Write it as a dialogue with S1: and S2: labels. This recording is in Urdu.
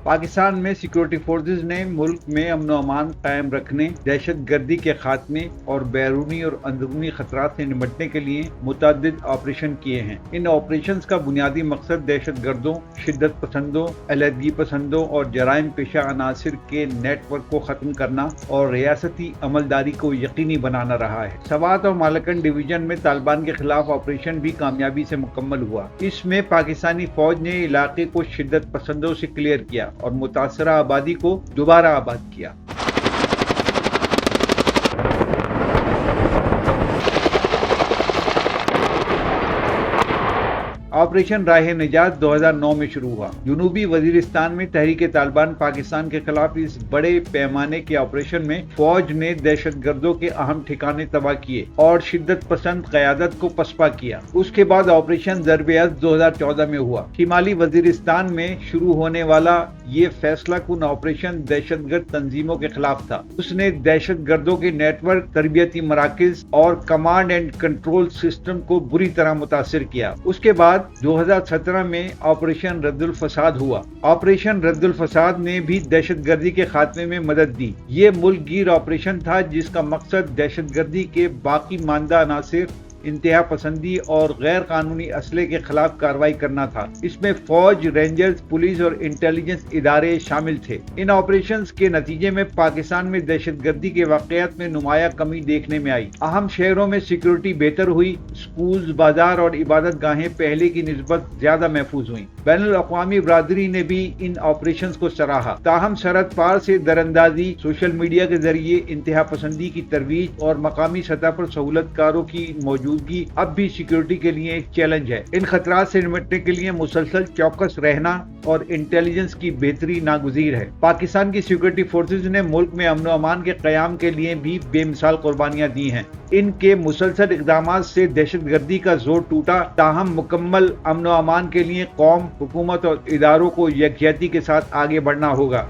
S1: پاکستان میں سیکورٹی فورسز نے ملک میں امن و امان قائم رکھنے، دہشت گردی کے خاتمے اور بیرونی اور اندرونی خطرات سے نمٹنے کے لیے متعدد آپریشن کیے ہیں۔ ان آپریشنز کا بنیادی مقصد دہشت گردوں، شدت پسندوں، علیحدگی پسندوں اور جرائم پیشہ عناصر کے نیٹ ورک کو ختم کرنا اور ریاستی عملداری کو یقینی بنانا رہا ہے۔ سوات اور مالکن ڈویژن میں طالبان کے خلاف آپریشن بھی کامیابی سے مکمل ہوا۔ اس میں پاکستانی فوج نے علاقے کو شدت پسندوں سے کلیئر کیا اور متاثرہ آبادی کو دوبارہ آباد کیا۔ آپریشن راہ نجات 2009 میں شروع ہوا۔ جنوبی وزیرستان میں تحریک طالبان پاکستان کے خلاف اس بڑے پیمانے کے آپریشن میں فوج نے دہشت گردوں کے اہم ٹھکانے تباہ کیے اور شدت پسند قیادت کو پسپا کیا۔ اس کے بعد آپریشن ضرب ازد 2014 میں ہوا۔ شمالی وزیرستان میں شروع ہونے والا یہ فیصلہ کن آپریشن دہشت گرد تنظیموں کے خلاف تھا۔ اس نے دہشت گردوں کے نیٹ ورک، تربیتی مراکز اور کمانڈ اینڈ کنٹرول سسٹم کو بری طرح متاثر کیا۔ اس کے بعد 2017 میں آپریشن رد الفساد ہوا۔ آپریشن رد الفساد نے بھی دہشت گردی کے خاتمے میں مدد دی۔ یہ ملک گیر آپریشن تھا جس کا مقصد دہشت گردی کے باقی ماندہ عناصر، انتہا پسندی اور غیر قانونی اسلحے کے خلاف کارروائی کرنا تھا۔ اس میں فوج، رینجرز، پولیس اور انٹیلیجنس ادارے شامل تھے۔ ان آپریشنز کے نتیجے میں پاکستان میں دہشت گردی کے واقعات میں نمایاں کمی دیکھنے میں آئی۔ اہم شہروں میں سیکورٹی بہتر ہوئی، سکولز، بازار اور عبادت گاہیں پہلے کی نسبت زیادہ محفوظ ہوئیں۔ بین الاقوامی برادری نے بھی ان آپریشنز کو سراہا۔ تاہم سرحد پار سے دراندازی، سوشل میڈیا کے ذریعے انتہا پسندی کی ترویج اور مقامی سطح پر سہولت کاروں کی موجودگی اب بھی سیکورٹی کے لیے ایک چیلنج ہے۔ ان خطرات سے نمٹنے کے لیے مسلسل چوکس رہنا اور انٹیلیجنس کی بہتری ناگزیر ہے۔ پاکستان کی سیکورٹی فورسز نے ملک میں امن و امان کے قیام کے لیے بھی بے مثال قربانیاں دی ہیں۔ ان کے مسلسل اقدامات سے دہشت گردی کا زور ٹوٹا، تاہم مکمل امن و امان کے لیے قوم، حکومت اور اداروں کو یکجہتی کے ساتھ آگے بڑھنا ہوگا۔